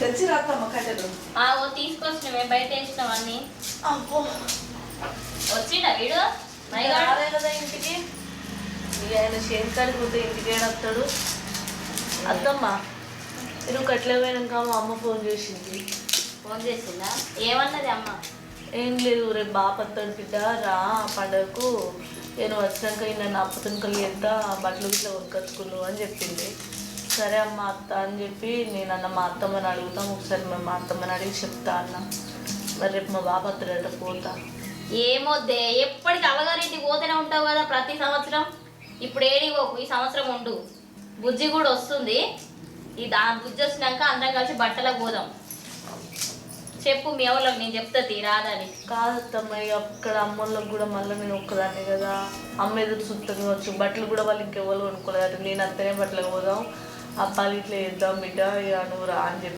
తెచ్చి రాకమ్మ కట్టెలు. ఓ తీసుకొచ్చినవే బయట వేసినాం అన్ని. అబ్బో వచ్చిండా వీడు రాలే కదా ఇంటికి. ఇక ఆయన చేను కాడికి పోతే ఇంటికి ఏడొస్తాడు. అత్తమ్మ నువ్వు కట్లే పోయినాక మా అమ్మ ఫోన్ చేసింది. ఫోన్ చేసిందా? ఏమన్నది అమ్మ? ఏం లేదు, రేపు బాపత్తాడు బిడ్డ రా పండగకు, నేను వచ్చినాక నన్ను అప్పతునుకలు చేద్దా బట్టలు ఇట్లా కొనుకొచ్చుకున్నావు అని చెప్పింది. సరే అమ్మ అత్త అని చెప్పి నేను అన్న మా అత్తమ్మని అడుగుతాం ఒకసారి, మేము మా అత్తమ్మని అడిగి చెప్తా అన్న. మరి రేపు మా బాపత్తాడట పోతా. ఏమొద్దే, ఎప్పటికి అవ్వగారింటికి పోతూనే ఉంటావు కదా ప్రతి సంవత్సరం. ఇప్పుడు ఏడిపోకు, ఈ సంవత్సరం ఉండు. బుజ్జి కూడా వస్తుంది. బుజ్జి వచ్చినాక అందరం కలిసి బట్టలకు పోదాం. చెప్పు మీ ఎవరికి, నేను చెప్తా రాదని. కాదత్తమ్మ ఇక అక్కడ అమ్మోళ్ళకి కూడా మళ్ళీ నేను ఒక్కదాన్ని కదా, అమ్మ ఎదురు చూస్తుంది వచ్చు. బట్టలు కూడా వాళ్ళు ఇంకెవ్వరు కొనుక్కోలేదు, నేను అంతనే బట్టలకు పోదాం, అప్పాలు ఇట్లా వేద్దాం బిడ్డ ఇక నువ్వు రా అని చెప్పి